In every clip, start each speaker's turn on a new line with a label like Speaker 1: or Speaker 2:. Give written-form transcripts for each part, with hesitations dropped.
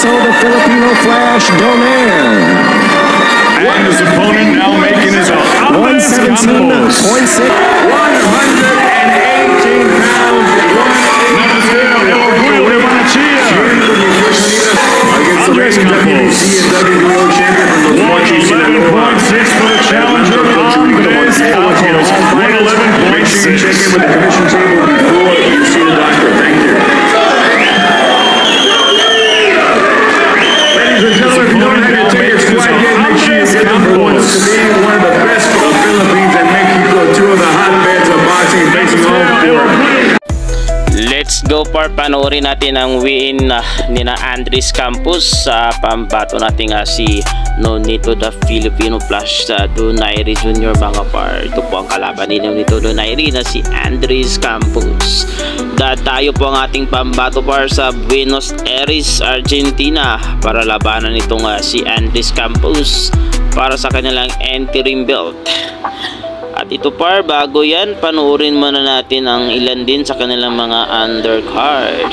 Speaker 1: Alonso, the Filipino Flash Donaire.
Speaker 2: And his opponent now making his
Speaker 1: 117.6.
Speaker 2: 118 pounds. Andres Campos. 111.6 for the challenger. Andres Campos. 111.6.
Speaker 3: Check in with the commission table before you see the doctor. Thank you. Ladies and gentlemen, if you don't have your tickets quite yet, make sure you get them for what's to be one of the best of the Philippines and Mexico, two of the hotbeds of boxing facing all four.
Speaker 4: Let's go par, panoorin natin ang win ni na Andres Campos sa pambato natin si Nonito the Filipino Flash Donaire Jr. mga par. Ito po ang kalaban ni Nonito Donaire na si Andres Campos. Tayo po ang ating pambato par sa Buenos Aires, Argentina para labanan itong si Andres Campos para sa kanilang interim belt. At ito par, bago yan, panoorin muna natin ang ilan din sa kanilang mga undercard.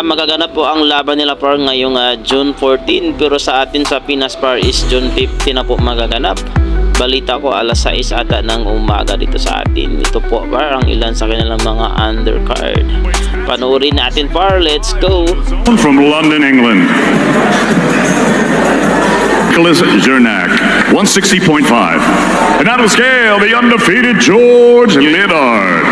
Speaker 4: Magaganap po ang laban nila par ngayong June 14, pero sa atin sa Pinas par is June 15 na po magaganap. Balita ko alas 6 ata ng umaga dito sa atin. Ito po par ang ilan sa kanilang mga undercard. Panoorin natin par, let's go!
Speaker 2: From London, England, Nicholas Zernak, 160.5. And out of scale, the undefeated George Lidard.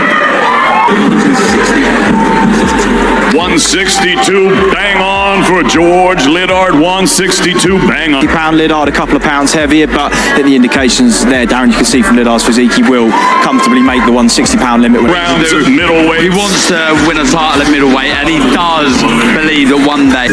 Speaker 2: 162, bang on for George Lidard. 162, bang on.
Speaker 5: £50 Lidard, a couple of pounds heavier, but at the indications there, Darren, you can see from Lidard's physique, he will comfortably make the £160 limit.
Speaker 2: Rounds at middleweight.
Speaker 6: He wants to win a title at middleweight, and he does believe that one day.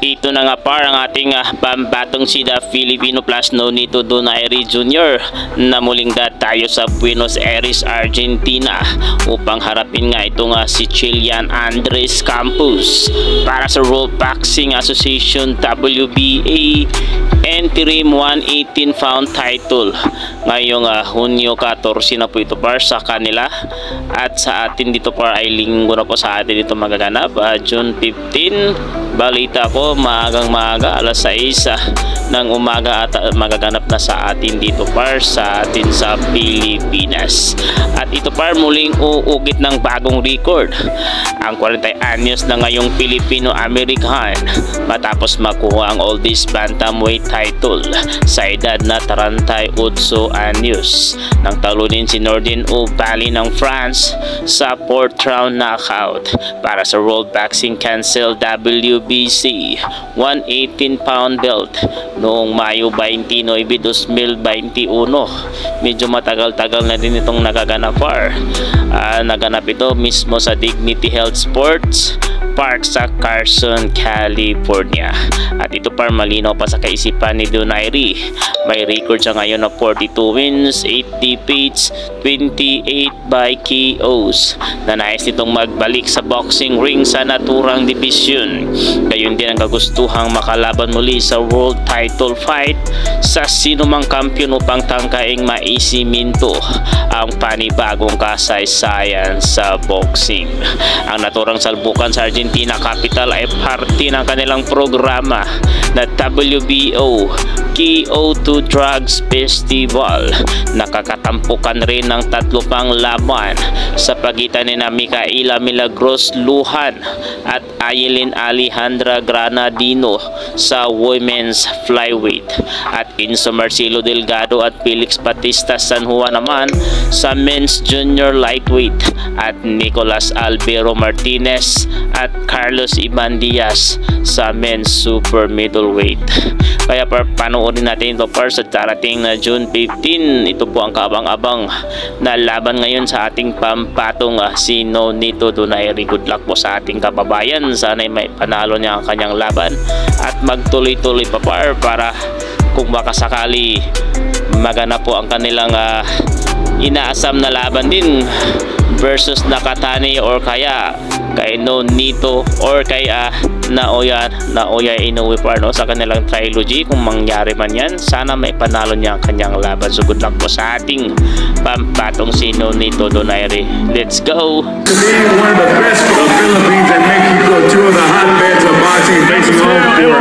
Speaker 4: Ito na nga par ang ating pambatong si the Filipino Flash Nonito Donaire Jr. na muling tayo sa Buenos Aires, Argentina upang harapin nga itong si Chilean Andres Campos para sa World Boxing Association WBA interim 118 pound title ngayong Hunyo 14 na po ito par sa kanila, at sa atin dito par ay linggo na po sa atin ito magaganap, June 15. Balita ko maagang maaga alas 6 ng umaga at magaganap na sa atin dito par sa atin sa Pilipinas. At ito par muling uugit ng bagong record ang 40 anyos na ngayong Filipino-American matapos makuha ang oldies bantamweight title sa edad na 38 anyos nang talunin si Nordin O'Malley ng France sa 4th round knockout para sa World Boxing Council WBC 118 pound belt noong Mayo 29, 2021. Medyo matagal-tagal na din itong nagaganap par. Naganap ito mismo sa Dignity Health Sports Park sa Carson, California. At ito par malinaw pa sa kaisipan ni Donaire. May record siya ngayon na 42 wins, 8 defeats, 28 by KOs na nais nitong magbalik sa boxing ring sa naturang division. Gayon din ang kagustuhang makalaban muli sa world title fight sa sinumang kampiyon upang tangkaing maisiminto ang panibagong kasaysayan sa boxing. Ang naturang salbukan sa Argentina capital ay parte ng kanilang programa na WBO KO2 Drugs Festival. Nakakatampukan rin ng 3 pang laban sa pagitan ni Micaela Milagros Lujan at Ayelin Alejandra Granadino sa women's flyweight, at Enzo Marcelo Delgado at Felix Batista San Juan naman sa men's junior lightweight, at Nicolas Albero Martinez at Carlos Iban Diaz sa men's super middleweight. Kaya panoorin natin ito par sa darating na June 15. Ito po ang kabang-abang na laban ngayon sa ating pampatong si Nonito Donaire. Good luck po sa ating kababayan. Sana'y may panalo niya ang kanyang laban at magtuloy-tuloy pa par para kung baka sakali maganap po ang kanilang inaasam na laban din versus Nakatani or kaya kay Nonito or kay Naoya Inoue Parno sa kanilang trilogy. Kung mangyari man yan, sana may panalo niya ang kanyang laban. So good luck po sa ating pampatong si Nonito Donaire. Let's go!
Speaker 3: To be one of the best of Philippines and Mexico, two of the hotbeds of boxing, facing all four.